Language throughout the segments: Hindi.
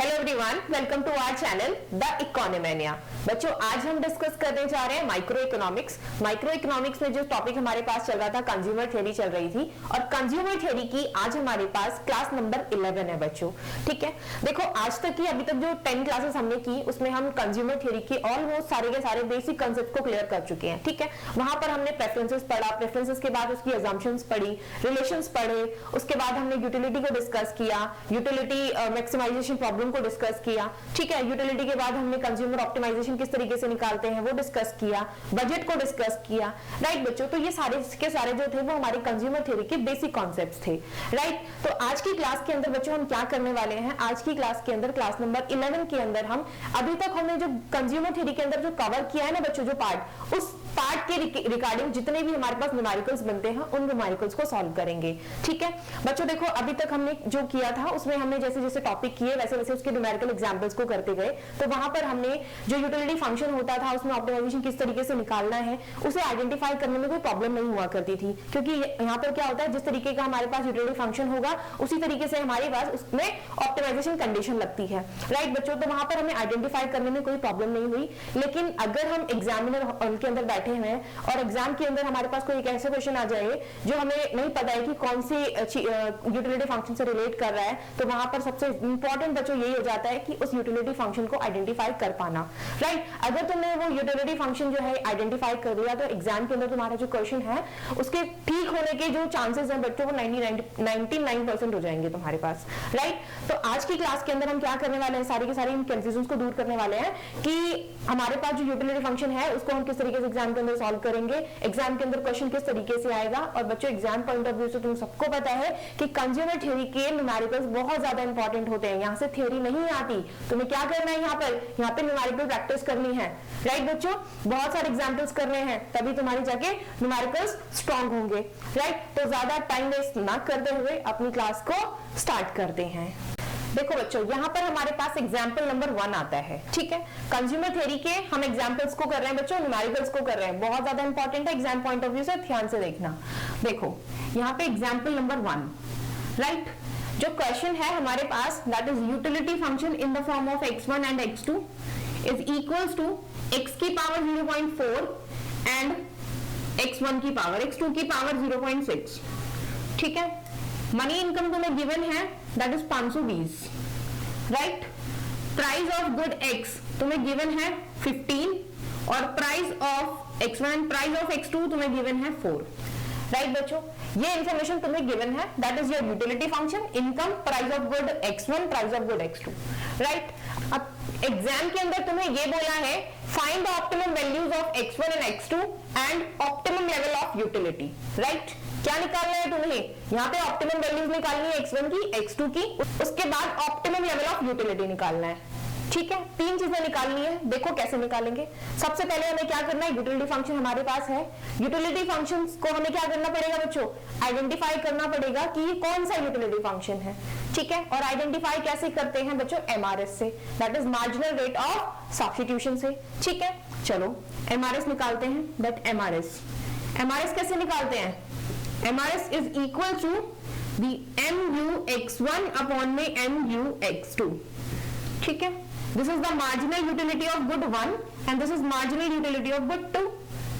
Hello everyone, welcome to our channel the Economia. बच्चों, आज हम डिस्कस करने जा रहे हैं माइक्रो इकोनॉमिक्स। माइक्रो इकोनॉमिक्स में जो टॉपिक हमारे पास चल रहा था, कंज्यूमर थ्योरी चल रही थी, और कंज्यूमर थ्योरी की आज हमारे पास क्लास नंबर 11 है बच्चों। ठीक है, देखो आज तक की अभी तक जो 10 क्लासेस हमने की उसमें हम कंज्यूमर थ्योरी के ऑलमोस्ट सारे के सारे बेसिक कॉन्सेप्ट को क्लियर कर चुके हैं। ठीक है, वहां पर हमने प्रेफरेंसेस पढ़ा, प्रेफरेंसेस के बाद उसकी अजम्पशंस पढ़ी, रिलेशंस पढ़े, उसके बाद हमने यूटिलिटी को डिस्कस किया, यूटिलिटी मैक्सिमाइजेशन प्रॉब्लम को डिस्कस किया। ठीक है, यूटिलिटी के बाद हमने कंज्यूमर ऑप्टिमाइजेशन किस तरीके से निकालते हैं वो डिस्कस किया, बजट को डिस्कस किया। राइट बच्चों, तो ये सारे के सारे जो थे वो हमारे कंज्यूमर थ्योरी के बेसिक कॉन्सेप्ट्स थे। राइट, तो आज की क्लास के अंदर बच्चों हम क्या करने वाले हैं, आज की क्लास के अंदर क्लास नंबर 11 के अंदर हम अभी तक हमने जो कंज्यूमर थ्योरी के अंदर जो कवर किया है ना बच्चों, जो पार्ट, उस पार्ट के रिगार्डिंग जितने भी हमारे पास न्यूमेरिकल्स बनते हैं उन न्यूमेरिकल्स को सॉल्व करेंगे। ठीक है बच्चों, देखो अभी तक हमने जो किया था उसमें हमने जैसे जैसे टॉपिक किए वैसे वैसे उसके न्यूमेरिकल एग्जांपल्स को करते गए। तो वहां पर हमने जो यूटिलिटी फंक्शन होता था उसमें ऑप्टिमाइजेशन किस तरीके से निकालना है उसे आइडेंटिफाई करने में कोई प्रॉब्लम नहीं हुआ करती थी, क्योंकि यहाँ पर क्या होता है, जिस तरीके का हमारे पास यूटिलिटी फंक्शन होगा उसी तरीके से हमारे पास उसमें ऑप्टिमाइजेशन कंडीशन लगती है। राइट बच्चों, तो वहां पर हमें आइडेंटिफाई करने में कोई प्रॉब्लम नहीं हुई। लेकिन अगर हम एग्जामिनर हॉल के अंदर बैठे हैं और एग्जाम के अंदर हमारे पास कोई एक ऐसा क्वेश्चन आ जाए जो हमें नहीं पता है कि कौन सी यूटिलिटी फंक्शन से रिलेट कर रहा है, तो वहां पर सबसे इंपॉर्टेंट बच्चों यही हो जाता है कि उस यूटिलिटी फंक्शन को आइडेंटिफाई कर पाना। राइट, अगर तुमने वो यूटिलिटी फंक्शन जो है आइडेंटिफाई कर दिया तो एग्जाम के अंदर तुम्हारा जो क्वेश्चन है उसके ठीक होने के जो चांसेस हैं बच्चों वो 99% हो जाएंगे तुम्हारे पास। राइट, तो आज की क्लास के अंदर हम क्या करने वाले हैं, सारी के सारी इन कंफ्यूजन को दूर करने वाले हैं कि हमारे पास जो यूटिलिटी फंक्शन है उसको हम किस तरीके से एग्जाम के अंदर सॉल्व करेंगे, एग्जाम के अंदर क्वेश्चन किस तरीके से आएगा। और बच्चों एग्जाम पॉइंट ऑफ व्यू से तुम सबको पता है कि कंज्यूमर थ्योरी के न्यूमेरिकल्स बहुत ज्यादा इंपॉर्टेंट होते हैं, यहाँ से थ्योरी नहीं आती। तुम्हें क्या करना है, यहाँ पे न्यूमेरिकल प्रैक्टिस करनी है। राइट बच्चों, बहुत सारे एग्जाम्पल्स करने हैं तभी तुम्हारी जाके न्यूमेरिकल्स स्ट्रॉन्ग होंगे। राइट, तो ज्यादा टाइम वेस्ट ना करते हुए अपनी क्लास को स्टार्ट करते हैं। देखो बच्चों, यहाँ पर हमारे पास एग्जाम्पल नंबर 1 आता है। ठीक है, कंज्यूमर थ्योरी के हम एग्जाम्पल्स को कर रहे हैं बच्चों, न्यूमेरिकल्स को कर रहे हैं, बहुत ज्यादा इंपॉर्टेंट है एग्जाम पॉइंट ऑफ व्यू से, ध्यान से देखना। देखो यहाँ पे एग्जाम्पल नंबर 1, राइट, जो क्वेश्चन है हमारे पास that is utility function in the form of x1 and x2 is equals to x की पावर 0.4 एंड x1 की पावर x2 की पावर 0.6। ठीक है, मनी इनकम तुम्हें गिवन है that is 520। Right, price of good x तुम्हें गिवन है 15 और price of x1 price of x2 तुम्हें गिवन है 4। राइट बच्चों, ये इंफॉर्मेशन तुम्हें गिवन है, that is your utility function, income, price of good x1, price of good x2। Right, अब एग्जाम के अंदर तुम्हें ये बोला है find the optimum values of x1 and x2 and optimum level of utility. Right, क्या निकालना है तुम्हें, यहाँ पे ऑप्टिमम वैल्यूज निकालनी है x1 की, x2 की, उसके बाद ऑप्टिमम लेवल ऑफ यूटिलिटी निकालना है। ठीक है, 3 चीजें निकालनी है। देखो कैसे निकालेंगे। सबसे पहले हमें क्या करना है, यूटिलिटी फंक्शन हमारे पास है, यूटिलिटी फंक्शन को हमें क्या करना पड़ेगा बच्चों, आइडेंटिफाई करना पड़ेगा कि ये कौन सा यूटिलिटी फंक्शन है। ठीक है, और आइडेंटिफाई कैसे करते हैं बच्चों, MRS से, that is marginal rate of substitution से। ठीक है, चलो MRS निकालते हैं। दैट MRS कैसे निकालते हैं, MRS is equal to the MUX1 upon में MUX2। ठीक है, this is the marginal utility of good 1 and this is marginal utility of good 2,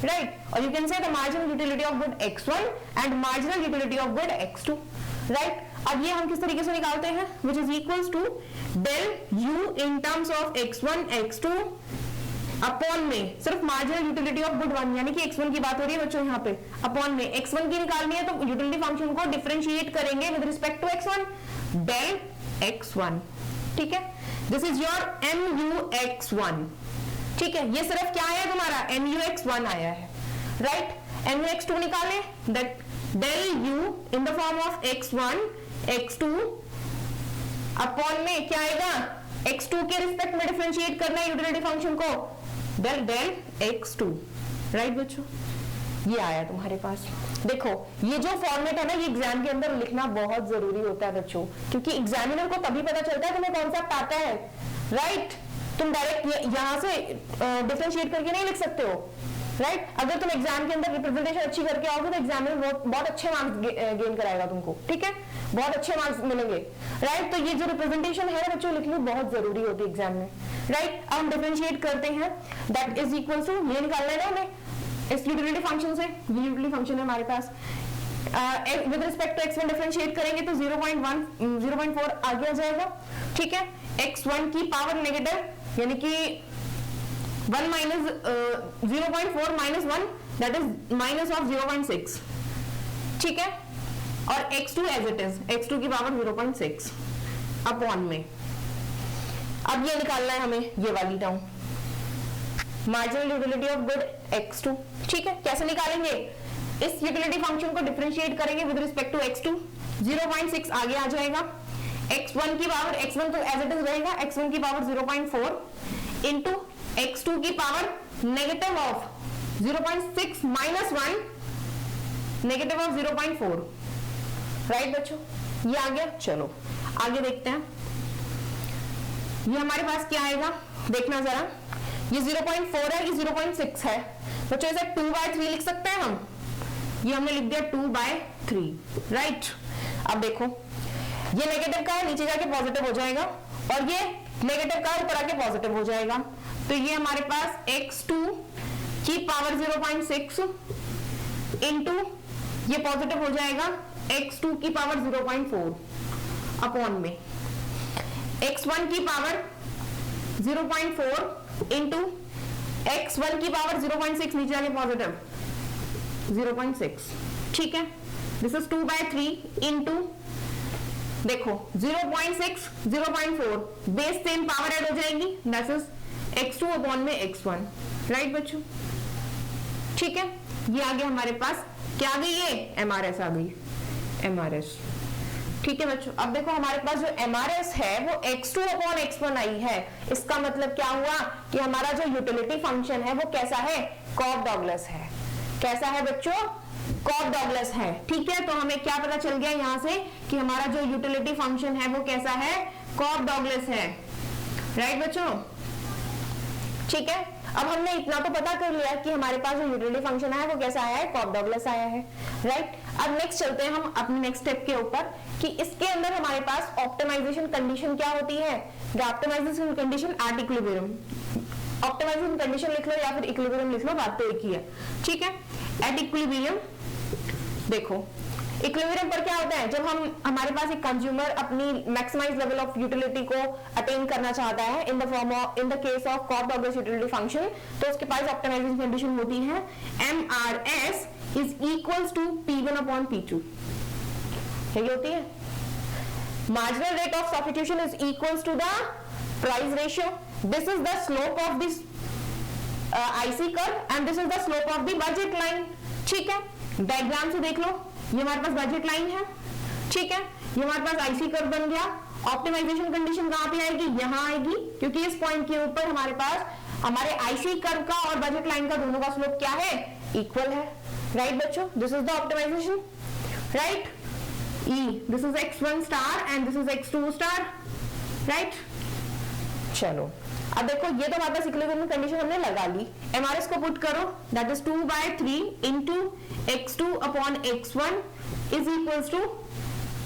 right? or you can say the marginal utility of good x1 and marginal utility of good x2, right? अब ये हम किस तरीके से निकालते हैं, which is equals to del u in terms of x1 x2 upon में सिर्फ मार्जिनल यूटिलिटी ऑफ गुड 1, यानी कि x1 की बात हो रही है बच्चों, यहाँ पे अपॉन में x1 की निकालनी है तो यूटिलिटी फंक्शन को डिफरेंशिएट करेंगे with respect to x1, del x1। ठीक है, दिस इज योर MUX1। ठीक है, ये सिर्फ क्या आया तुम्हारा, MUX1 आया है। राइट, MUX2 निकाले, that del u in the form of x1 x2 upon में क्या आएगा, x2 के रिस्पेक्ट में डिफरेंशिएट करना है यूटिलिटी फंक्शन को, डेल x2। राइट बच्चों, ये आया तुम्हारे पास। देखो ये जो फॉर्मेट है ना, ये एग्जाम के अंदर लिखना बहुत जरूरी होता है बच्चों, क्योंकि एग्जामिनर को तभी पता चलता है तुम्हें कॉन्सेप्ट आता है। राइट, तुम डायरेक्ट यहां से डिफरेंशिएट करके नहीं लिख सकते हो। राइट अगर तुम एग्जाम के अंदर रिप्रेजेंटेशन अच्छी करके आओगे तो एग्जाम में बहुत अच्छे मार्क्स गेन कराएगा तुमको, ठीक है, बहुत अच्छे मार्क्स मिलेंगे। राइट तो ये जो रिप्रेजेंटेशन है बच्चों लिखनी बहुत जरूरी होती है एग्जाम में। राइट अब हम डिफरेंशिएट करते हैं, दैट इज इक्वल टू, ये निकालना है ना हमें इस यूटिलिटी फंक्शन से, ये यूटिलिटी फंक्शन है हमारे पास, with respect to x1 differentiate करेंगे तो 0.4 आगे आ जाएगा, ठीक है, x1 की पावर नेगेटिव यानी कि 1 minus 0.4 minus 1 that is minus of 0.6, ठीक है, और x2 as it is, x2 की पावर 0.6 अपॉन में। अब ये निकालना है हमें ये वाली term, marginal utility of good x2, ठीक है, कैसे निकालेंगे, इस यूटिलिटी फंक्शन को डिफरेंशिएट करेंगे विद रिस्पेक्ट टू x2, 0.6 आगे आ जाएगा, x1 की पावर, x1 तो एज इट इज रहेगा, x1 की पावर 0.4 इंटू x2 की power negative of 0.6 minus 1 negative of 0.4। Right बच्चों ये आ गया। चलो आगे देखते हैं, ये हमारे पास क्या आएगा देखना जरा, ये 0.4 है, ये 0.6 है बच्चों, इसे 2/3 लिख सकते हैं हम, ये हमने लिख दिया 2/3। राइट अब देखो ये नेगेटिव का है नीचे जाके पॉजिटिव हो जाएगा, और ये नेगेटिव का ऊपर आके पॉजिटिव हो जाएगा, तो ये हमारे पास x2 की पावर 0.6 इंटू ये पॉजिटिव हो जाएगा x2 की पावर 0.4 अपॉन में x1 की पावर 0.4 इंटू x1 की पावर 0.6 नीचे आके पॉजिटिव 0.6, ठीक है, दिस इज 2/3 इंटू देखो 0.6 0.4 बेस सेम पावर ऐड हो जाएगी, दैट इज x2 अपॉन में x1। राइट बच्चों ठीक है, ये आ गया हमारे पास, क्या आ गई, ये MRS आ गई, MRS, ठीक है बच्चों। अब देखो हमारे पास जो MRS है वो x2 अपॉन x1 आई है, इसका मतलब क्या हुआ कि हमारा जो यूटिलिटी फंक्शन है वो कैसा है, कॉफ डॉगलेस है। कैसा है बच्चों, कॉफ डॉगलेस है, ठीक है। तो हमें क्या पता चल गया यहाँ से कि हमारा जो यूटिलिटी फंक्शन है वो कैसा है, कॉफ डॉगलेस है। राइट बच्चों ठीक है, अब हमने इतना तो पता कर लिया कि हमारे पास जो यूटिलिटी फंक्शन है वो कैसा आया है, कॉफ डॉगलेस आया है। राइट अब नेक्स्ट चलते हैं हम अपने नेक्स्ट स्टेप के ऊपर कि इसके अंदर हमारे पास ऑप्टिमाइजेशन कंडीशन क्या होती है, the optimization condition at equilibrium. Optimization condition लिख लो या फिर इक्विलिब्रियम लिख लो, बात तो एक ही है, ठीक है। एट इक्विलिब्रियम देखो इक्विलिब्रियम पर क्या होता है, जब हमारे पास एक कंज्यूमर अपनी मैक्सिमाइज लेवल ऑफ यूटिलिटी को अटेन करना चाहता है in the form of, in the case of Cobb Douglas utility function, तो उसके पास ऑप्टिमाइजेशन कंडीशन होती है MRS is equals to P1 upon P2। यही होती है, marginal rate of substitution is equals to the price ratio, this is the slope of this IC curve and this is the slope of the budget line. ठीक है, डायग्राम से देख लो, ये हमारे पास बजट लाइन है, ठीक है, ये हमारे पास IC कर्व बन गया। ऑप्टिमाइजेशन कंडीशन कहां पे आएगी, यहां आएगी, क्योंकि इस पॉइंट के ऊपर हमारे पास हमारे IC कर्व का और बजट लाइन का दोनों का स्लोप क्या है, इक्वल है। राइट बच्चों, this is the optimization. Right E, this is x1 star and this is x2 star. Right चलो अब देखो ये तो हमारे पास इक्विलिब्रियम कंडीशन हमने लगा ली, MRS को पुट करो, that is 2/3 into x2 upon x1 is equals to,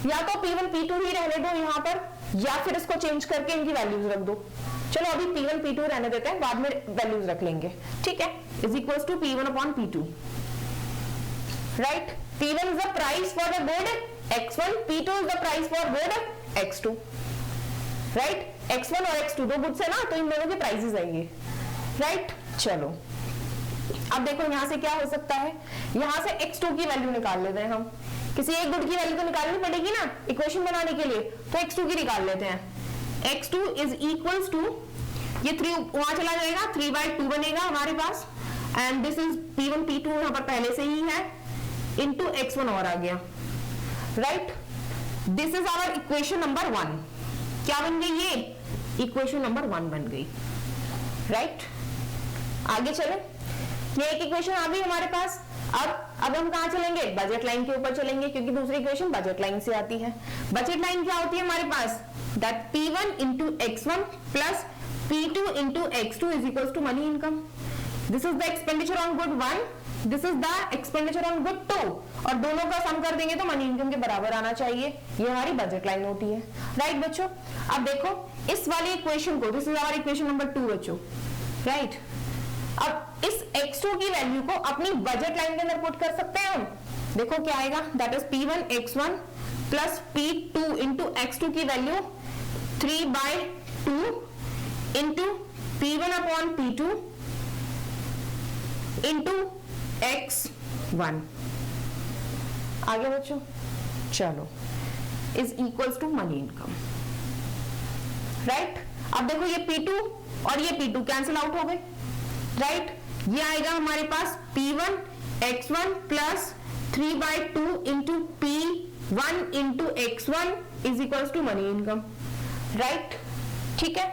या तो P1 P2 ही रहने दो यहाँ पर, या फिर इसको चेंज करके इनकी वैल्यूज रख दो। चलो अभी P1 P2 रहने देते हैं, बाद में वैल्यूज रख लेंगे, ठीक है। Is equals to P1 upon P2। Right, P1 is the price for the good x1, P2 is the price for good x2। Right, x1 और x2 दो गुड्स है ना, तो इन दोनों के प्राइसेस आएंगे। राइट चलो अब देखो यहां से क्या हो सकता है, यहां से x2 की वैल्यू निकाल लेते हैं हम, किसी एक गुड की वैल्यू तो निकालनी पड़ेगी ना इक्वेशन बनाने के लिए, तो x2 की निकाल लेते हैं। x2 इज इक्वल्स टू, ये 3 वहां चला जाएगा, 3/2 बनेगा हमारे पास, and this is P1 P2 यहां पर पहले से ही है, इंटू x1 और आ गया। Right, this is our equation number 1। क्या बन गई, ये इक्वेशन नंबर 1 बन गई। राइट आगे चले, ये एक इक्वेशन आ गई हमारे पास। अब हम कहां चलेंगे, बजट लाइन के ऊपर चलेंगे, क्योंकि दूसरी इक्वेशन बजट लाइन से आती है। बजट लाइन क्या होती है हमारे पास, that P1 into x1 plus P2 into x2 is equal to money income. This is the expenditure on good 1, this is the expenditure on good 2, और दोनों का सम कर देंगे तो मनी इनकम के बराबर आना चाहिए। ये हमारी बजट लाइन होती है, राइट बच्चों। अब देखो इस वाली इक्वेशन को, this is our equation number 2 बच्चों, राइट। अब इस x2 की वैल्यू को अपनी बजट लाइन के अंदर पुट कर सकते हैं हम। देखो क्या आएगा, that is P1 x1 plus P2 into x2 की value 3/2 into P1 upon P2 into x1। आगे बच्चों चलो, is equals to money income, right. अब देखो ये P2 और ये P2 कैंसिल आउट हो गए, राइट। ये आएगा हमारे पास P1 x1 plus 3/2 into P1 into x1 is equals to money income, right. ठीक है,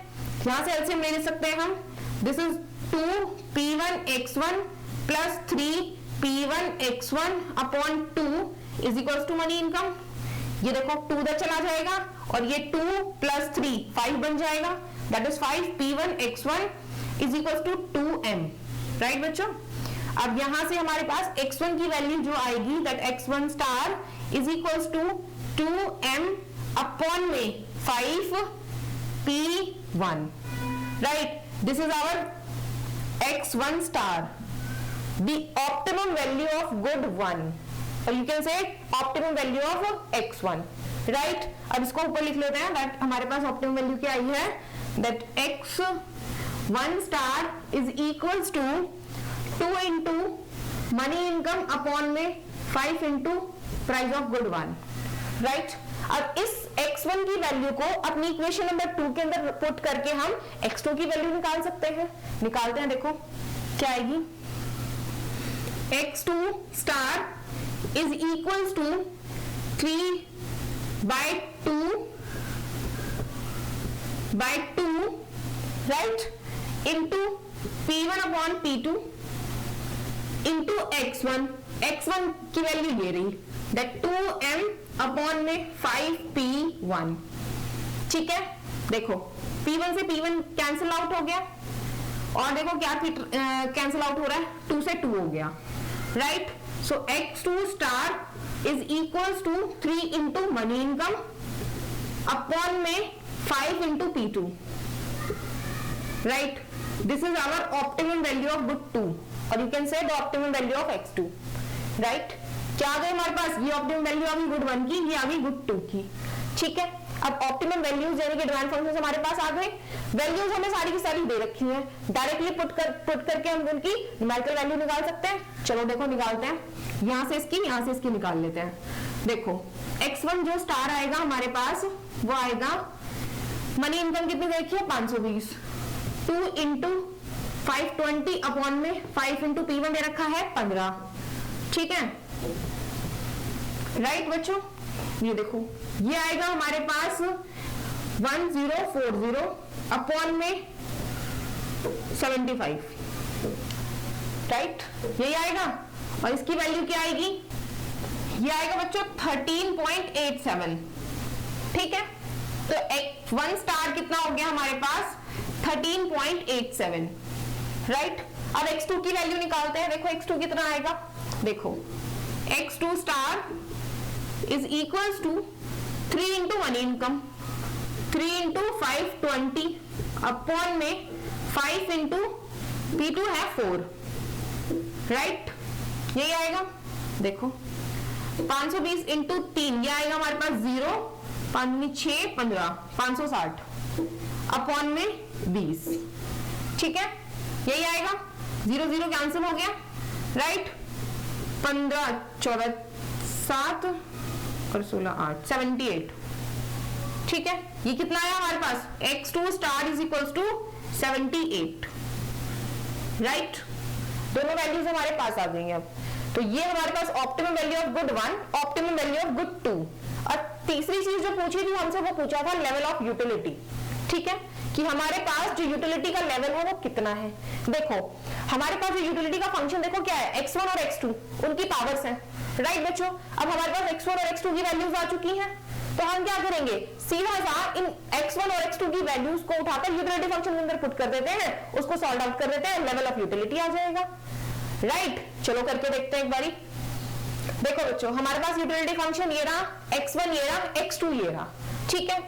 यहां से एलसीएम ले सकते हैं हम। This is 2P1 x1 plus 3P1 x1 upon 2 is equals to money income. ये देखो 2 उधर चला जाएगा और ये 2 प्लस 3 5 बन जाएगा, that is 5P1 x1 is equals to 2M, right बच्चों। अब यहां से हमारे पास x1 की वैल्यू जो आएगी, that x1 star is equals to 2M upon में 5P1, right. This is our x1 star, the optimum value of good 1, और you can say optimum value of x1, right. अब इसको ऊपर लिख लेते हैं, दैट हमारे पास ऑप्टिमम वैल्यू क्या आई है, that x1 star is equals to 2 into money income upon में 5 into price of good 1, right. अब इस x1 की वैल्यू को अपनी इक्वेशन नंबर 2 के अंदर पुट करके हम x2 की वैल्यू निकाल सकते हैं। निकालते हैं, देखो क्या आएगी, x2 star is equals to 3/2 right into P1 upon P2 into x1 की वैल्यू ये रही, दैट 2M अपॉन में 5P1, ठीक है। देखो P1 से P1 कैंसिल आउट हो गया, और देखो क्या कैंसिल आउट हो रहा है, 2 से 2 हो गया, right. So x2 star is equals to 3 into money income upon में 5 into P2, right. This is our optimum value of good 2, और you can say the optimum value of x2, right. क्या आ गई हमारे पास, ये ऑप्टिमम वैल्यू आ गई गुड 1 की, ये आ गई गुड 2 की, ठीक है। अब ऑप्टिमम वैल्यूज यानी कि डिमांड फंक्शन हमारे पास आ गए, वैल्यूज हमें सारी की सारी दे रखी हैं, डायरेक्टली पुट करके हम उनकी न्यूमेरिकल वैल्यू निकाल सकते हैं। चलो देखो निकालते हैं, यहां से इसकी निकाल लेते हैं। देखो x1 जो स्टार आएगा हमारे पास वो आएगा, मनी इनकम कितनी देखिए 520, 2 इंटू 520 अपॉन में 5 इंटू P1 दे रखा है 15, ठीक है, राइट बच्चों। ये देखो ये आएगा हमारे पास 1040 अपॉन में 75, राइट, यही आएगा। और इसकी वैल्यू क्या आएगी, ये आएगा बच्चों 13.87, ठीक है। तो x1 स्टार कितना हो गया हमारे पास 13.87, राइट। अब x2 की वैल्यू निकालते हैं, देखो x2 कितना आएगा, देखो x2 star is equals to 3 into money income, 3 into 520 upon में 5 इंटू P2 है 4, राइट, यही आएगा। देखो 520 इंटू 3 ये आएगा हमारे पास 0, 5 6 15 560 अपॉन में 20, ठीक है, यही आएगा। 0 0 कैंसिल हो गया, राइट। 15 14 7 और 16 8 78, ठीक है। ये कितना आया हमारे पास, x2 star is equals to 78, right. दोनों वैल्यूज हमारे पास आ गई अब। तो ये हमारे पास optimum value of good 1, optimum value of good 2, और तीसरी चीज जो पूछी थी हमसे वो पूछा था लेवल ऑफ यूटिलिटी, ठीक है, कि हमारे पास जो यूटिलिटी का लेवल है वो कितना है। देखो हमारे पास जो यूटिलिटी का फंक्शन देखो क्या है, x1 और x2 उनकी पावर्स हैं, राइट बच्चों। अब हमारे पास x1 और x2 की वैल्यूज आ चुकी हैं, तो हम क्या करेंगे, सीधा सा इन x1 x1 और x2 की वैल्यूज को उठाकर यूटिलिटी फंक्शन के अंदर पुट कर देते हैं, उसको सॉल्व आउट कर देते हैं, लेवल ऑफ यूटिलिटी आ जाएगा। राइट, चलो करके देखते हैं एक बारी। देखो बच्चों, हमारे पास यूटिलिटी फंक्शन ये रहा, x1 ये रहा, x2 ये रहा, ठीक है।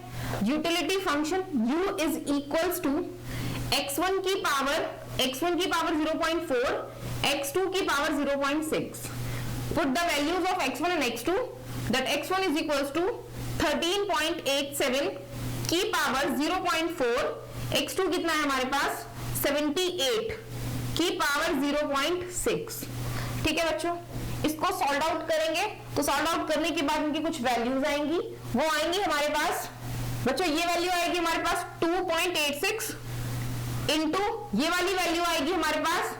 Utility function u is equals to x1 की पावर 0.4, x2 की power 0.6। Put the values of x1 and x2, that x1 is equals to 13.87 की पावर 0.4, x2 कितना है हमारे पास 78 की पावर 0.6। ठीक है बच्चों, इसको सॉल्व आउट करेंगे तो सॉल्व आउट करने के बाद इनकी कुछ वैल्यूज आएंगी, वो आएंगी हमारे पास बच्चों, ये वैल्यू आएगी हमारे पास 2.86 इंटू ये वाली वैल्यू आएगी हमारे पास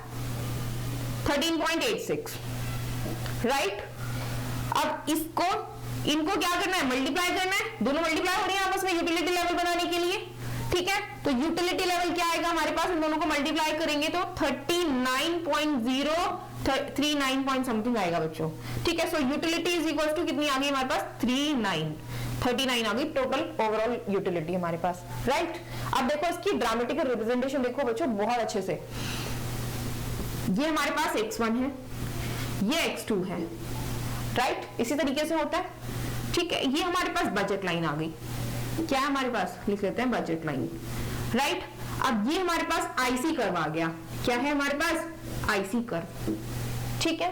13.86। राइट, अब इनको क्या करना है, मल्टीप्लाई करना है, दोनों मल्टीप्लाई हो रही है आपस में यूटिलिटी लेवल बनाने के लिए। ठीक है, तो यूटिलिटी लेवल क्या आएगा हमारे पास, इन दोनों को मल्टीप्लाई करेंगे तो 39 पॉइंट समथिंग आएगा बच्चों। ठीक है, so utility is equal to कितनी आ गई हमारे पास 39 आ गई टोटल ओवरऑल यूटिलिटी हमारे पास। राइट, अब देखो इसकी ड्रामेटिकल रिप्रेजेंटेशन देखो बच्चों बहुत अच्छे से। ये हमारे पास x1 है, ये x2 है। राइट, इसी तरीके से होता है। ठीक है, ये हमारे पास बजट लाइन आ गई, क्या है हमारे पास, लिख लेते हैं बजट लाइन। राइट, अब ये हमारे पास आईसी कर्व आ गया, क्या है हमारे पास आईसी कर्व। ठीक है,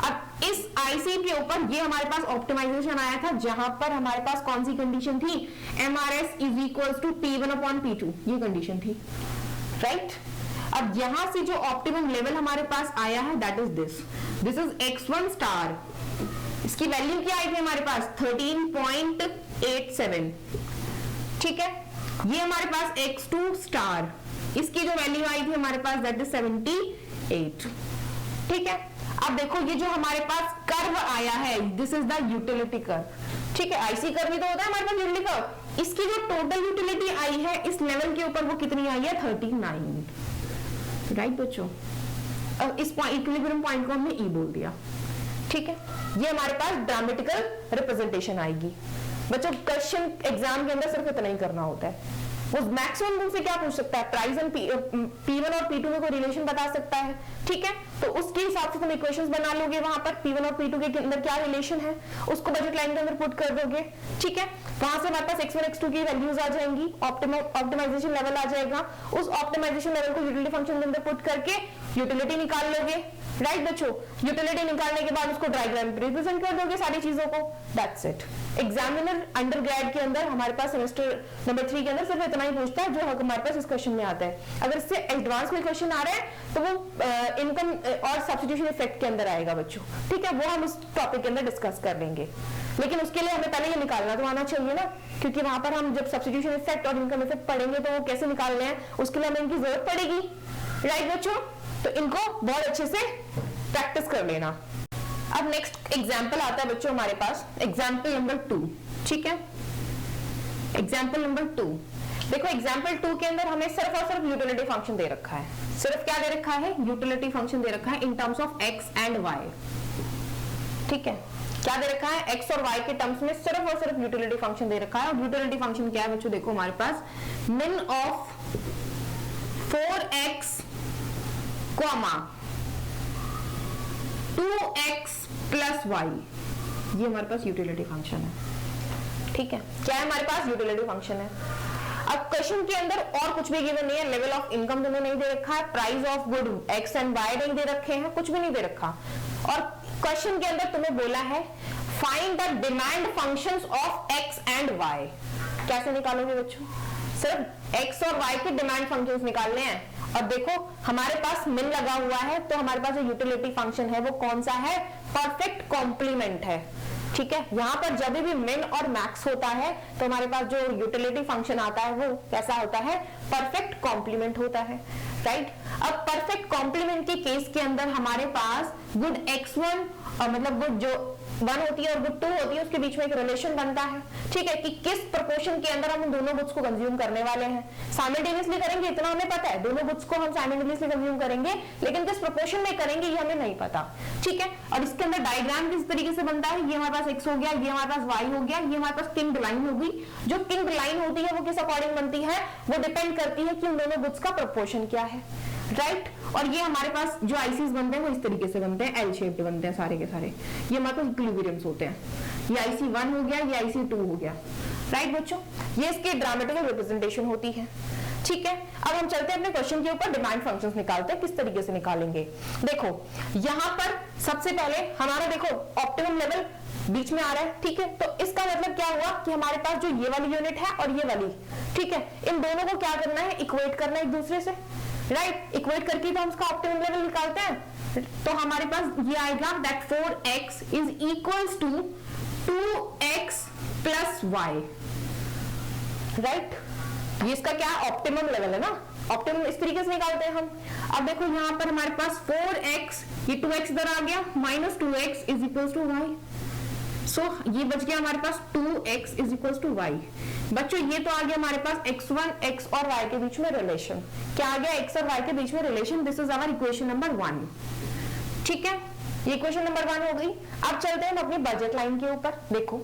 अब इस आईसी के ऊपर ये हमारे पास ऑप्टिमाइजेशन आया था, जहां पर हमारे पास कौन सी कंडीशन थी, MRS is equal to P1/P2, ये कंडीशन थी। राइट, अब यहां से जो ऑप्टिमम लेवल हमारे पास आया है that is this is x1 star. इसकी वैल्यू क्या आई थी हमारे पास 13.87। ठीक है, ये हमारे पास x2 स्टार, इसकी जो वैल्यू आई थी हमारे पास दैट इज 78। ठीक है, अब देखो ये जो हमारे पास कर्व आया है this is the utility curve. ठीक है, आईसी कर्व भी तो होता है हमारे पास यूटिलिटी कर्व। इसकी जो टोटल यूटिलिटी आई है इस लेवल के ऊपर वो कितनी आई है 39। राइट बच्चों, अब इस इक्विलिब्रियम पॉइंट को हमने ई बोल दिया। ठीक है, ये हमारे पास ड्रामेटिकल रिप्रेजेंटेशन आएगी बच्चों। क्वेश्चन एग्जाम के अंदर सिर्फ इतना ही करना होता है, वो मैक्सिमम तुमसे क्या पूछ सकता है, प्राइस एंड P1 और P2 में कोई रिलेशन बता सकता है। ठीक है, तो उसके हिसाब से तुम इक्वेशंस बना लोगे, वहां पर P1 और P2 के अंदर क्या रिलेशन है उसको बजट लाइन के अंदर पुट कर दोगे। ठीक है, वहां से हमारे पास x1 x2 की वैल्यूज आ जाएंगी, ऑप्टिमाइजेशन लेवल आ जाएगा, उस ऑप्टिमाइजेशन लेवल को यूटिलिटी फंक्शन के अंदर पुट करके यूटिलिटी निकाल लोगे। राइट बच्चों, यूटिलिटी निकालने के बाद उसको डायग्राम पे रिप्रेजेंट कर दोगे सारी चीजों को, दैट्स इट। एग्जामिनर अंडरग्रेड के अंदर हमारे पास सेमेस्टर नंबर 3 के अंदर सिर्फ इतना ही पूछता है जो हमारे पास इस क्वेश्चन में आता है। अगर इससे एडवांस में क्वेश्चन आ रहा है तो वो इनकम और सब्स्टिट्यूशन इफेक्ट के अंदर आएगा बच्चों। ठीक है, वो हम उस टॉपिक के अंदर डिस्कस कर लेंगे, लेकिन उसके लिए हमें पहले ये निकालना तो आना चाहिए ना, क्योंकि वहां पर हम जब सब्स्टिट्यूशन इफेक्ट और इनकम इफेक्ट पढ़ेंगे तो वो कैसे निकालने हैं उसके लिए हमें इनकी जरूरत पड़ेगी। राइट बच्चों, तो इनको बहुत अच्छे से प्रैक्टिस कर लेना। अब नेक्स्ट एग्जाम्पल आता है बच्चों हमारे पास, एग्जाम्पल नंबर 2। ठीक है, एग्जाम्पल नंबर 2 देखो, एग्जाम्पल 2 के अंदर हमें सिर्फ और सिर्फ यूटिलिटी फंक्शन दे रखा है। सिर्फ क्या दे रखा है, यूटिलिटी फंक्शन दे रखा है in terms of x and y। ठीक है, क्या दे रखा है, x और y के टर्म्स में सिर्फ और सिर्फ यूटिलिटी फंक्शन दे रखा है। और यूटिलिटी फंक्शन क्या है बच्चों, देखो हमारे पास min of 4x, 2x plus y, ये हमारे पास यूटिलिटी फंक्शन है। ठीक है, क्या है हमारे पास, यूटिलिटी फंक्शन है। अब क्वेश्चन के अंदर और कुछ भी गिवन नहीं है, लेवल ऑफ इनकम तुम्हें नहीं दे रखा है, price of good x and y नहीं दे रखे हैं, कुछ भी नहीं दे रखा। और क्वेश्चन के अंदर तुम्हें बोला है find the demand functions of x and y। कैसे निकालोगे बच्चों, सिर्फ x और y के डिमांड फंक्शंस निकालने हैं। और देखो हमारे पास मिन लगा हुआ है, तो हमारे पास जो यूटिलिटी फंक्शन है वो कौन सा है, परफेक्ट कॉम्प्लीमेंट है। ठीक है, यहां पर जब भी मिन और मैक्स होता है तो हमारे पास जो यूटिलिटी फंक्शन आता है वो कैसा होता है, परफेक्ट कॉम्प्लीमेंट होता है। राइट, अब परफेक्ट कॉम्प्लीमेंट के केस के अंदर हमारे पास गुड x1 और मतलब गुड जो 1 होती है और गुड 2 होती है, उसके बीच में एक रिलेशन बनता है, ठीक है, कि किस प्रोपोर्शन के अंदर हम दोनों गुड्स को कंज्यूम करने वाले हैं। साइमल्टेनियसली करेंगे इतना हमें पता है, दोनों गुड्स को हम साइमल्टेनियसली कंज्यूम करेंगे, लेकिन किस प्रोपोर्शन में करेंगे ये हमें नहीं पता, ठीक है। और इसके अंदर डायग्राम किस तरीके से बनता है, ये हमारे पास x हो गया, ये हमारे पास y हो गया, ये हमारे पास किंग लाइन होगी। जो किंग लाइन होती है वो किस अकॉर्डिंग बनती है, वो डिपेंड करती है कि उन दोनों गुड्स का प्रोपोर्शन क्या है, राइट। और ये हमारे पास जो आईसीज बनते हैं वो इस तरीके से बनते हैं, एल शेप्ड बनते हैं सारे के सारे, ये हमारे पास इक्विलिब्रियम्स होते हैं। ये आईसी 1 हो गया, ये आईसी 2 हो गया, राइट बच्चों। ये इसकी ड्रामेटिकल रिप्रेजेंटेशन होती है, ठीक है। अब हम चलते हैं अपने क्वेश्चन के ऊपर, डिमांड फंक्शंस निकालते हैं, किस तरीके से निकालेंगे। देखो यहां पर सबसे पहले हमारा देखो ऑप्टिमम लेवल बीच में आ रहा है, ठीक है। तो इसका मतलब क्या हुआ कि हमारे पास जो ये वाली यूनिट है और ये वाली, ठीक है, इन दोनों को क्या करना है, इक्वेट करना है एक दूसरे से, राइट। इक्वेट करके तो हम इसका ऑप्टिमम लेवल निकालते हैं। तो हमारे पास ये आएगा that 4x is equals to 2x plus y, right. ये इसका क्या ऑप्टिमम लेवल है ना, ऑप्टिमम इस तरीके से निकालते हैं हम। अब देखो यहाँ पर हमारे पास 4x, ये 2x इधर आ गया, minus 2x is equals to y। So ये बच गया हमारे पास 2x is equals to y। बच्चों ये तो आ गया हमारे पास x1 x और y के बीच में रिलेशन, क्या आ गया, x और y के बीच में relation. This is our equation number 1, ठीक है, ये इक्वेशन नंबर 1 हो गई। अब चलते हैं अपनी बजट लाइन के ऊपर। देखो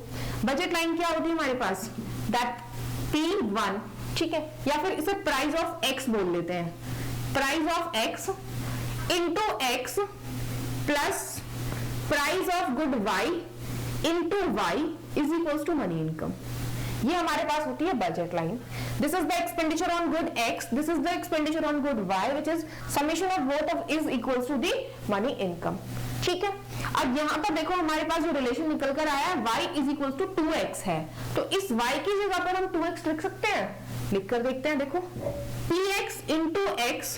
बजट लाइन क्या होती है हमारे पास, दैट P1, ठीक है, या फिर इसे प्राइस ऑफ x बोल लेते हैं, price of x into x plus price of good y into y is equals to money income. ये हमारे पास होती है budget line. This is the expenditure on good x, this is the expenditure on good y, which is summation of both of is equals to the money income, ठीक है। अब यहाँ पर देखो हमारे पास जो रिलेशन निकल कर आया है y is equals to 2x है, तो इस y की जगह पर हम 2x लिख सकते हैं, लिख कर देखते हैं। देखो px into x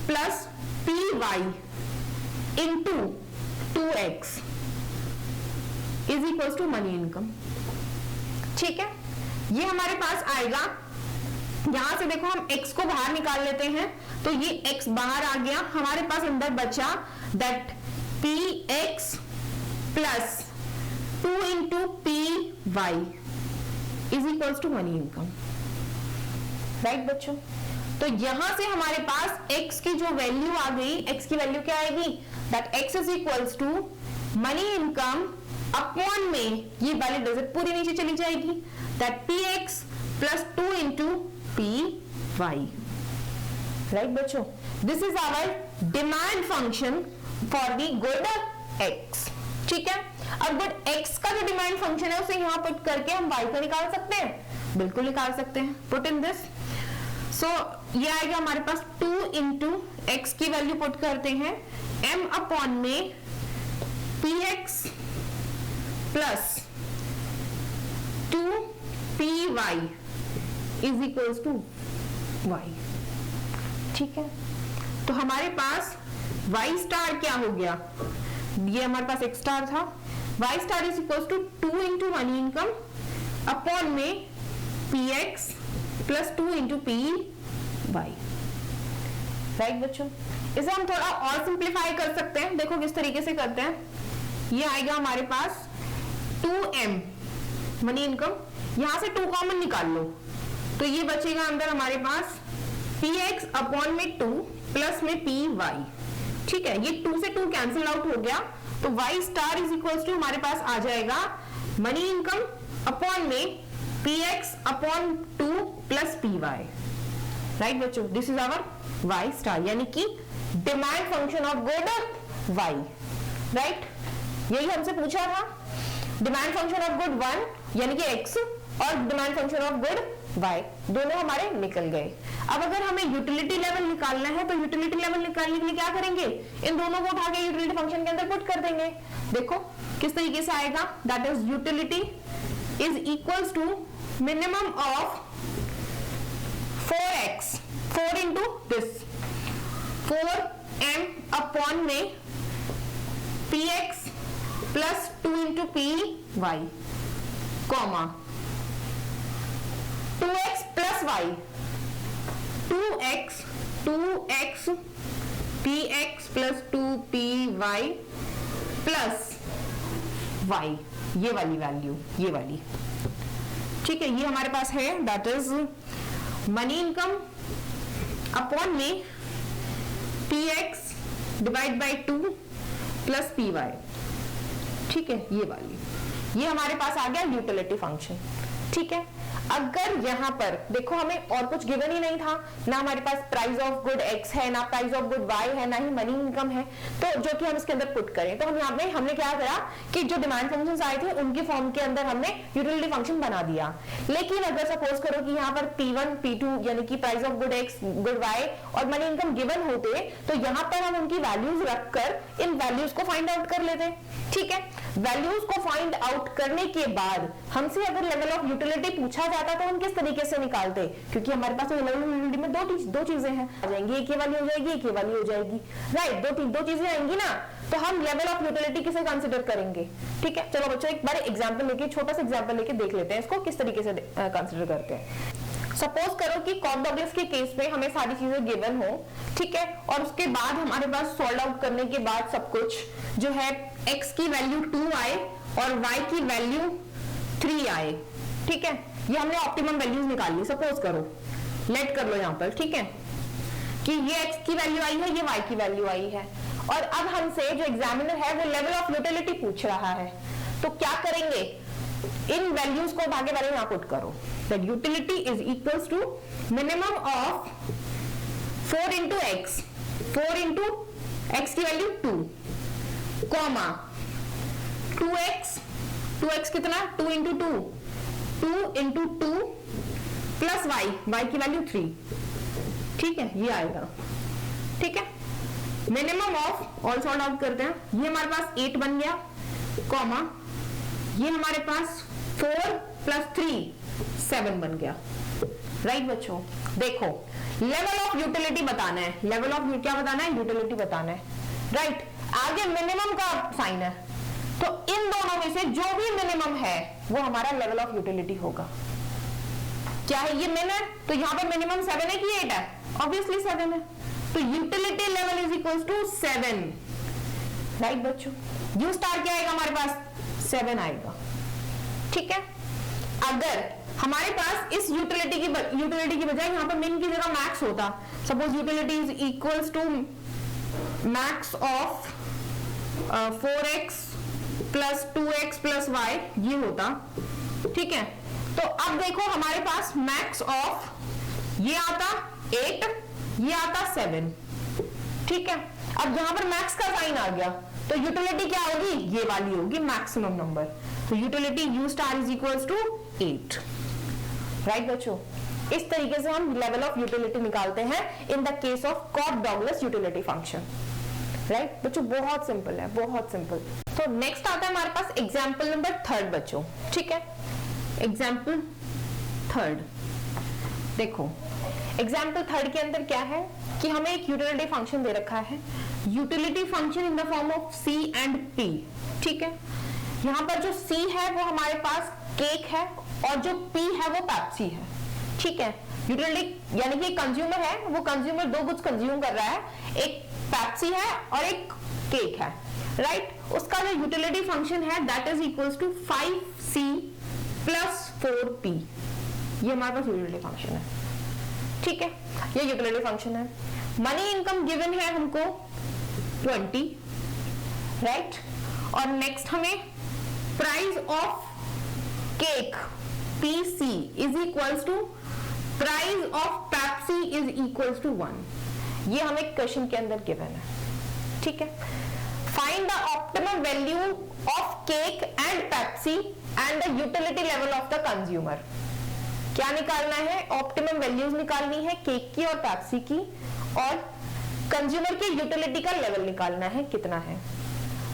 plus py into 2x is equals to money income, ठीक है। ये हमारे पास आएगा, यहां से देखो हम x को बाहर निकाल लेते हैं, तो ये x बाहर आ गया, हमारे पास अंदर बचा that px plus 2 into py is equals to money income, right बच्चों। तो यहां से हमारे पास x की जो वैल्यू आ गई, x की वैल्यू क्या आएगी, that x is equals to money income upon में ये वाली डिजिट पूरी नीचे चली जाएगी, that px plus 2 into py, right बच्चों। This is our demand function for the good x, ठीक है। अब गुड x का जो डिमांड फंक्शन है उसे यहां पुट करके हम y को निकाल सकते हैं, बिल्कुल निकाल सकते हैं, पुट इन दिस। सो ये आएगा हमारे पास 2 इंटू x की वैल्यू पुट करते हैं m अपॉन में px plus 2py is equals to y, ठीक है। तो हमारे पास y स्टार क्या हो गया, ये हमारे पास x स्टार था, y star is equals to 2 into money income upon में px plus 2 into py, right बच्चों। इसे हम थोड़ा और सिंप्लीफाई कर सकते हैं, देखो किस तरीके से करते हैं। ये आएगा हमारे पास 2m मनी इनकम, यहां से 2 कॉमन निकाल लो, तो ये बचेगा अंदर हमारे पास px अपॉन में 2 प्लस में py, ठीक है। ये 2 से 2 कैंसिल आउट हो गया, तो y star is equals to हमारे पास आ जाएगा मनी इनकम अपॉन में px upon 2 plus py, right बच्चों। This is our y star, यानी कि demand function of good y, right. यही हमसे पूछा था, डिमांड फंक्शन ऑफ गुड 1 यानी कि x और demand function of good y, दोनों हमारे निकल गए। अब अगर हमें यूटिलिटी लेवल निकालना है, तो यूटिलिटी लेवल निकालने के लिए क्या करेंगे, इन दोनों को उठा के यूटिलिटी फंक्शन के अंदर पुट कर देंगे। देखो किस तरीके से आएगा, that is utility is equals to minimum of 4x, 4 into this 4m upon में px plus 2 into py comma 2x plus y, 2x px plus 2py plus y, ये वाली वैल्यू, ये वाली, ठीक है, ये हमारे पास है, that is money income upon में px divide by 2 plus py, ठीक है, ये वाली, ये हमारे पास आ गया यूटिलिटी फंक्शन, ठीक है। अगर यहां पर देखो हमें और कुछ गिवन ही नहीं था, ना हमारे पास प्राइस ऑफ गुड x है, ना प्राइस ऑफ गुड y है, ना ही मनी इनकम है, तो जो कि हम इसके अंदर पुट करें, तो हम यहाँ पे हमने क्या करा कि जो डिमांड फंक्शंस आए थे उनके फॉर्म के अंदर हमने यूटिलिटी फंक्शन बना दिया। लेकिन अगर सपोज करो कि यहाँ पर P1 P2 यानी कि price of good x good y और मनी इनकम गिवन होते, तो यहाँ पर हम उनकी वैल्यूज रखकर इन वैल्यूज को फाइंड आउट कर लेते, ठीक है। वैल्यूज को फाइंड आउट करने के बाद हमसे अगर लेवल ऑफ यूटिलिटी पूछा जाता तो हम किस तरीके से निकालते, क्योंकि हमारे पास तो लेवल ऑफ यूटिलिटी में दो चीजें हैं, आ जाएंगी, एक ये वाली हो जाएगी, एक ये वाली हो जाएगी, राइट, दो चीजें आएंगी ना, तो हम लेवल ऑफ यूटिलिटी किसे कंसीडर करेंगे, ठीक है। चलो बच्चों एक बार एग्जांपल लेके, छोटा सा एग्जांपल लेके देख लेते हैं इसको किस तरीके से कंसीडर करते हैं। सपोज करो कि कॉक डगलस के केस में हमें सारी चीजें गिवन हो, ठीक है, और उसके बाद हमारे पास सॉल्व आउट करने के बाद सब कुछ जो है x की वैल्यू 2 आए और y की वैल्यू 3 आए, ठीक है, ये हमने ऑप्टिमम वैल्यूज निकाल ली। सपोज करो, लेट कर लो यहाँ पर, ठीक है, कि ये x की वैल्यू आई है, ये y की वैल्यू आई है, और अब हमसे जो एग्जामिनर है वो लेवल ऑफ यूटिलिटी पूछ रहा है, तो क्या करेंगे, इन वैल्यूज को भागे वाले यहाँ पुट करो, that utility is equals to minimum of 4 into x, 4 into x की वैल्यू 2, कॉमा 2x कितना, 2 into 2, 2 into 2 प्लस y की वैल्यू 3, ठीक है, ये आएगा, ठीक है। Minimum of all solve out करते हैं, ये हमारे पास 8 बन गया, कॉमा ये हमारे पास 4 प्लस 3 7 बन गया, राइट बच्चों। देखो लेवल ऑफ यूटिलिटी बताना है, लेवल ऑफ क्या बताना है, यूटिलिटी बताना है, राइट। आगे मिनिमम का साइन है, तो इन दोनों में से जो भी मिनिमम है वो हमारा लेवल ऑफ यूटिलिटी होगा। क्या है ये मिन है, तो यहाँ पर मिनिमम 7 है कि 8 है, ऑब्वियसली 7 है, तो utility level is equal to 7, right बच्चों। यू स्टार क्या आएगा हमारे पास, 7 आएगा, ठीक है। अगर हमारे पास इस यूटिलिटी की बजाय यहाँ पर मिन की जगह मैक्स होता, suppose utility is equals to max of 4x plus 2x plus y, ये होता, ठीक है। तो अब देखो हमारे पास मैक्स ऑफ ये आता 8, ये आता 7, ठीक है। अब यहां पर मैक्स का साइन आ गया, तो यूटिलिटी क्या होगी, ये वाली होगी, मैक्सिमम नंबर, तो utility U star is equals to 8, right बच्चों। इस तरीके से हम लेवल ऑफ यूटिलिटी निकालते हैं in the case of Cobb Douglas utility function, right बच्चों, बहुत सिंपल है, बहुत सिंपल। तो नेक्स्ट आता है हमारे पास एग्जाम्पल नंबर 3 बच्चों, ठीक है। एग्जाम्पल 3, देखो एग्जाम्पल 3 के अंदर क्या है कि हमें एक यूटिलिटी फंक्शन दे रखा है, utility function in the form of C and P, ठीक है। यहाँ पर जो C है वो हमारे पास केक है और जो P है वो पेप्सी है, ठीक है। यूटिलिटी यानी कि कंज्यूमर है, वो कंज्यूमर 2 गुड्स कंज्यूम कर रहा है, एक पेप्सी है और एक केक है, राइट। उसका जो यूटिलिटी फंक्शन है that is equals to 5C plus 4P, ये हमारे पास यूटिलिटी फंक्शन है, ठीक है, ये यूटिलिटी फंक्शन है। मनी इनकम गिवन है हमको 20, राइट, और नेक्स्ट हमें price of cake PC is equals to price of Pepsi is equals to 1, ये हमें क्वेश्चन के अंदर गिवन है, ठीक है। Find the optimum value of cake and Pepsi and the utility level of the consumer. क्या निकालना है, ऑप्टिमम वैल्यूज निकालनी है केक की और पेप्सी की, और कंज्यूमर की यूटिलिटी का लेवल निकालना है कितना है,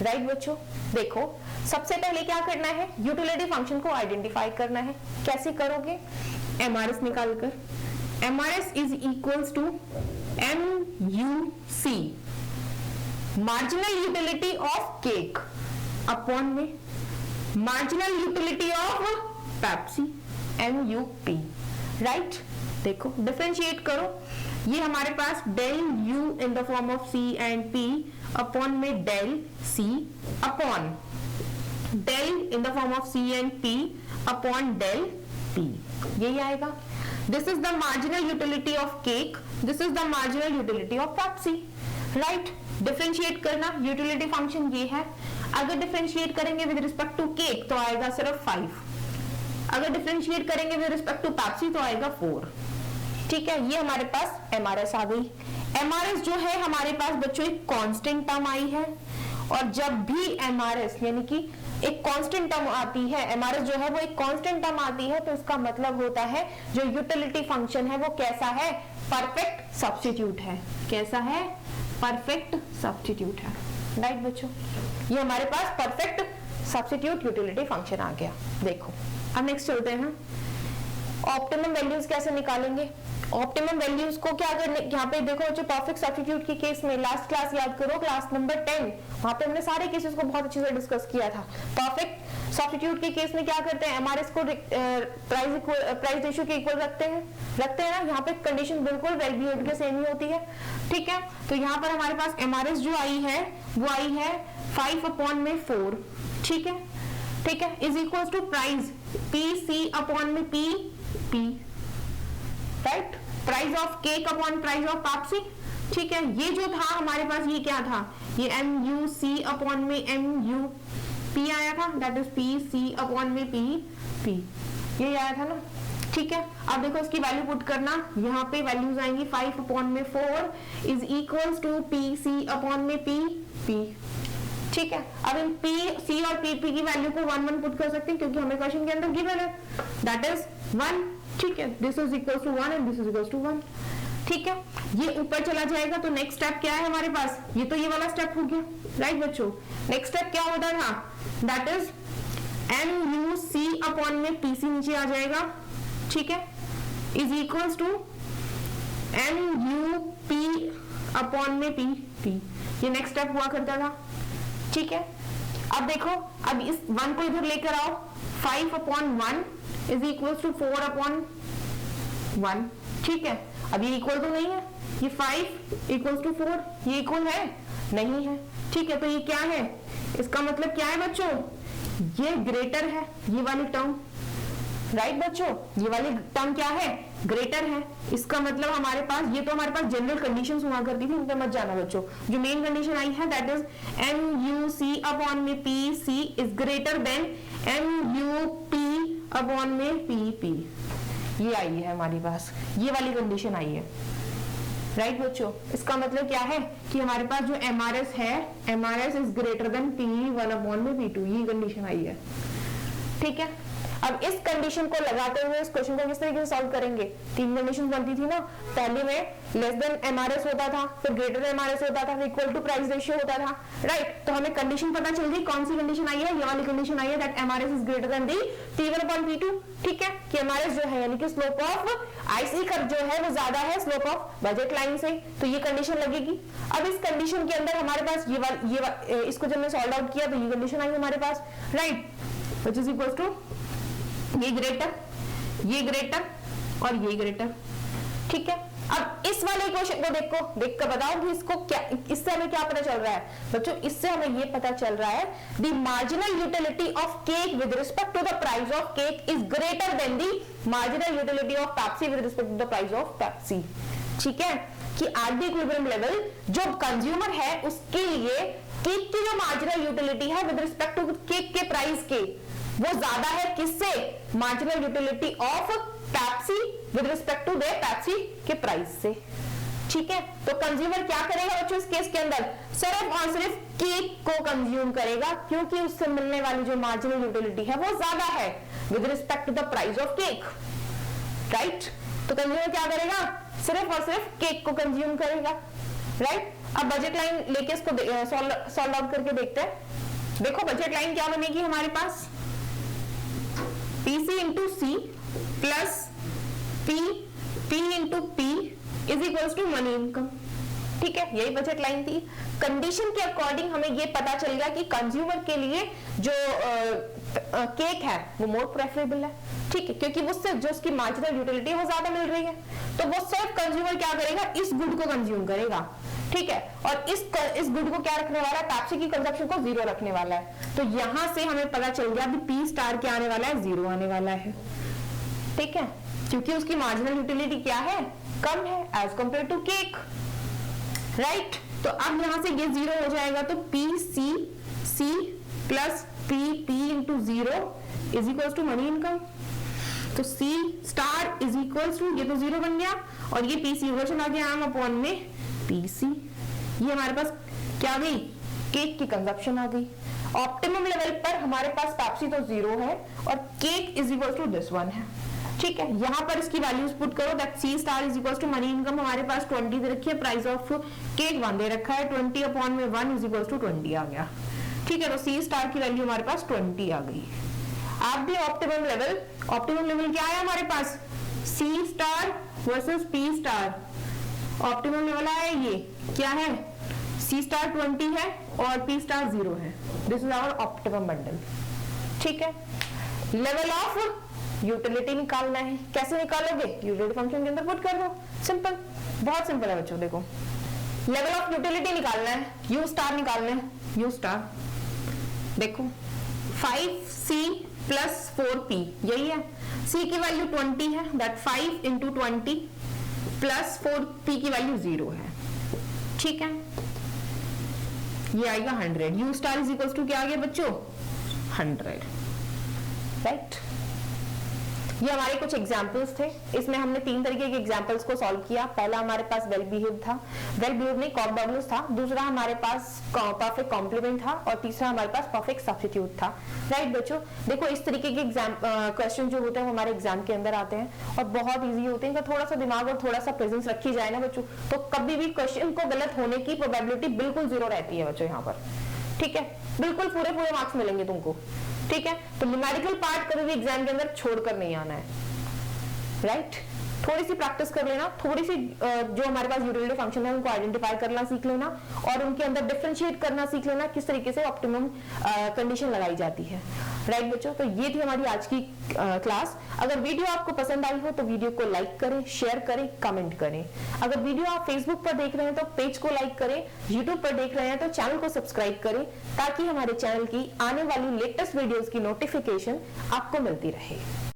राइट बच्चों। देखो सबसे पहले क्या करना है, यूटिलिटी फंक्शन को आइडेंटिफाई करना है। कैसे करोगे, MRS निकालकर, MRS is equals to MUC, marginal utility of cake upon में marginal utility of Pepsi, MUP, right. देखो डिफरेंशिएट करो, ये हमारे पास del U in the form of C and P upon में del C upon del in the form of C and P upon del P, यही आएगा। This is the marginal utility of cake, this is the marginal utility of Pepsi, right. Differentiate करना, यूटिलिटी फंक्शन ये है। अगर डिफरेंशिएट करेंगे विद रिस्पेक्ट टू केक तो आएगा सिर्फ 5, अगर डिफरेंशिएट करेंगे विद रिस्पेक्ट टू पेप्सी तो आएगा 4, ठीक है। ये हमारे पास एमआरएस आ गई। एमआरएस जो है हमारे पास बच्चों एक कांस्टेंट टर्म आई है, और जब भी एमआरएस यानी कि एक कांस्टेंट टर्म आती है, एमआरएस जो है वो एक कांस्टेंट टर्म आती है, तो इसका मतलब होता है जो यूटिलिटी फंक्शन है वो कैसा है, परफेक्ट सब्स्टिट्यूट है। कैसा है, परफेक्ट सब्स्टिट्यूट है, राइट बच्चों। ये हमारे पास परफेक्ट सब्स्टिट्यूट यूटिलिटी फंक्शन आ गया। देखो अब नेक्स्ट चलते हैं, ऑप्टिमम वैल्यूज कैसे निकालेंगे। ऑप्टिमम वैल्यूज को क्या करने, यहाँ पे देखो जो परफेक्ट सब्स्टिट्यूट के केस में लास्ट क्लास याद करो, क्लास नंबर 10, वहां पे हमने सारे केसेस को बहुत अच्छे से डिस्कस किया था। परफेक्ट सब्स्टिट्यूट के केस में क्या करते हैं, एमआरएस को प्राइस रेशियो के इक्वल रखते हैं ना। यहाँ पे कंडीशन बिल्कुल वेल बिहेव्ड के सेम ही होती है, ठीक है। तो यहाँ पर हमारे पास एमआरएस जो आई है वो आई है 5/4, ठीक है, ठीक है, is equal to price P C upon में P P, right, price of cake upon price of Pepsi, ठीक है। ये जो था हमारे पास ये क्या था, ये एम यू सी अपॉन में एम यू पी आया था, that is P C upon में पी पी, ये आया था ना, ठीक है। अब देखो इसकी वैल्यू पुट करना, यहाँ पे वैल्यूज आएंगी 5/4 is equals to P C upon में पी पी, ठीक है। अब इन पी सी और पी पी की वैल्यू को 1 1 पुट कर सकते हैं क्योंकि हमें क्वेश्चन के अंदर गिवन है, दैट इज 1, ठीक है। This is equals to 1 and this is equals to 1, ठीक है। ये ऊपर चला जाएगा तो नेक्स्ट स्टेप क्या है हमारे पास, ये तो ये वाला स्टेप हो गया, राइट बच्चों। नेक्स्ट स्टेप क्या होता था, that is M U C upon में पी सी नीचे आ जाएगा, ठीक है, is equals to M U P upon में पी पी, ये नेक्स्ट स्टेप हुआ करता था, ठीक है। अब देखो, अब इस 1 को इधर लेकर आओ, 5/1 इज इक्वल टू 4/1, ठीक है। अब ये इक्वल तो नहीं है, ये 5 इक्वल टू 4, ये इक्वल है नहीं है, ठीक है। तो ये क्या है, इसका मतलब क्या है बच्चों, ये ग्रेटर है ये वाली टर्म, राइट बच्चों, ये वाली टर्म क्या है, ग्रेटर है। इसका मतलब हमारे पास, ये तो हमारे पास जनरल कंडीशंस हुआ करती थी, उन पे मत जाना बच्चों। जो मेन कंडीशन आई है that is M U C upon में P C is greater than M U P upon में पी पी, ये आई है हमारे पास, ये वाली कंडीशन आई है, राइट बच्चों। इसका मतलब क्या है कि हमारे पास जो एमआरएस है, MRS is greater then P1 upon में P2, ये कंडीशन आई है, ठीक है। अब इस कंडीशन को लगाते हुए इस क्वेश्चन को किस तरीके से सॉल्व करेंगे, 3 कंडीशन बनती थी ना, पहले में लेस देन एमआरएस होता था, फिर ग्रेटर एमआरएस होता था, फिर इक्वल टू प्राइस रेशियो होता था, राइट। तो हमें कंडीशन पता चल गई, कौन सी कंडीशन आई है, ये वाली कंडीशन आई है that MRS is greater then the P1 upon P2, ठीक है। कि एमआरएस जो है यानी कि स्लोप ऑफ आईसी कर्व जो है वो ज्यादा है स्लोप ऑफ बजट लाइन से, तो ये कंडीशन लगेगी। अब इस कंडीशन के अंदर हमारे पास ये इसको जब मैं सॉल्व आउट किया तो ये कंडीशन आई हमारे पास, right, which is equal to ये ग्रेटर और ये ग्रेटर, ठीक है। अब इस वाले इक्वेशन को देख कर बताओ कि इसको क्या, इससे हमें क्या पता चल रहा है बच्चों, इससे हमें ये पता चल रहा है the marginal utility of cake with respect to the price of cake is greater than the marginal utility of Pepsi with respect to the price of Pepsi, ठीक है। कि एट द इक्विलिब्रियम लेवल जो कंज्यूमर है उसके लिए केक की जो मार्जिनल यूटिलिटी है विद रिस्पेक्ट टू केक के प्राइस के, वो ज्यादा है किससे, marginal utility of Pepsi with respect to their Pepsi के प्राइस से, ठीक है। तो कंज्यूमर क्या करेगा बच्चों इस केस के अंदर, सिर्फ और सिर्फ केक को कंज्यूम करेगा क्योंकि उससे मिलने वाली जो मार्जिनल यूटिलिटी है वो ज्यादा है with respect to the price of cake, right. तो कंज्यूमर क्या करेगा, सिर्फ और सिर्फ केक को कंज्यूम करेगा, राइट। अब बजट लाइन लेके इसको सॉल्व आउट करके देखते हैं। देखो बजट लाइन क्या बनेगी हमारे पास, PC into C plus P into P is equals to money income, ठीक है। यही बजट लाइन थी। कंडीशन के अकॉर्डिंग हमें ये पता चल गया कि कंज्यूमर के लिए जो केक है वो मोर प्रेफरेबल है, ठीक है, क्योंकि उससे जो उसकी मार्जिनल यूटिलिटी है वो ज्यादा मिल रही है, तो वो सिर्फ कंज्यूमर क्या करेगा, इस गुड को कंज्यूम करेगा, ठीक है, और इस गुड को क्या रखने वाला है, पेप्सी की कंजप्शन को 0 रखने वाला है। तो यहां से हमें पता चल गया अभी पी स्टार क्या आने वाला है, 0 आने वाला है। ठीक है, क्योंकि उसकी मार्जिनल यूटिलिटी क्या है, कम है as compare to cake, right. तो अब यहां से ये 0 हो जाएगा, तो P C plus P into 0 is equal to money income. तो C star is equal to, ये तो 0 बन गया और ये पी सी वर्जन आ गया आम अपॉन में पी सी। ये हमारे पास क्या आ गई, केक की कंजप्शन आ गई। ऑप्टिमम लेवल पर हमारे पास पेप्सी तो 0 है और cake is equal to this one है। ठीक है, यहां पर इसकी वैल्यूज पुट करो, that C star is equal to money income हमारे पास 20 दे रखी है, प्राइस ऑफ केक 1 दे रखा है, 20 अपॉन में 1 इज इक्वल टू 20 आ गया। ठीक है, तो सी स्टार की वैल्यू हमारे पास 20 आ गई। आप भी ऑप्टिमम लेवल क्या है हमारे पास, C star versus P star. Optimum level आया, ये क्या है, सी स्टार 20 है और पी स्टार 0 है। This is our optimum bundle. ठीक है, लेवल ऑफ यूटिलिटी निकालना है, कैसे निकालोगे, यूटिलिटी फंक्शन के अंदर पुट कर दो, सिंपल, बहुत सिंपल है बच्चों। देखो लेवल ऑफ यूटिलिटी निकालना है, यू स्टार निकालना है, यू स्टार देखो 5c प्लस 4p यही है, c की वैल्यू 20 है, दैट 5 इंटू 20 प्लस 4p की वैल्यू 0 है। ठीक है, ये आएगा 100, U star is equal to क्या आ गया बच्चों, 100, राइट। ये हमारे कुछ एग्जाम्पल्स थे, इसमें हमने 3 तरीके के एग्जाम्पल्स को सॉल्व किया। पहला हमारे पास वेल बिहेव था, वेल बिहेव नहीं कॉम्बोबुलस था, दूसरा हमारे पास परफेक्ट कॉम्प्लीमेंट था और तीसरा हमारे पास परफेक्ट सब्स्टिट्यूट था, राइट बच्चों। देखो इस तरीके के क्वेश्चन जो होते हैं वो हमारे एग्जाम के अंदर आते हैं और बहुत ईजी होते हैं। इनका थोड़ा सा दिमाग और थोड़ा सा प्रेजेंस रखी जाए ना बच्चों, तो कभी भी क्वेश्चन को गलत होने की प्रोबेबिलिटी बिल्कुल 0 रहती है बच्चों यहाँ पर। ठीक है, बिल्कुल पूरे मार्क्स मिलेंगे तुमको। ठीक है, तो न्यूमेरिकल पार्ट कभी भी एग्जाम के अंदर छोड़कर नहीं आना है, राइट। थोड़ी सी प्रैक्टिस कर लेना, थोड़ी सी जो हमारे पास यूटिलिटी फंक्शन है उनको आइडेंटिफाई करना सीख लेना और उनके अंदर डिफरेंशिएट करना सीख लेना, किस तरीके से ऑप्टिमम कंडीशन लगाई जाती है, राइट बच्चों। तो ये थी हमारी आज की क्लास। अगर वीडियो आपको पसंद आई हो तो वीडियो को लाइक करें, शेयर करें, कमेंट करें। अगर वीडियो आप फेसबुक पर देख रहे हैं तो पेज को लाइक करें, यूट्यूब पर देख रहे हैं तो चैनल को सब्सक्राइब करें, ताकि हमारे चैनल की आने वाली लेटेस्ट वीडियोस की नोटिफिकेशन आपको मिलती रहे।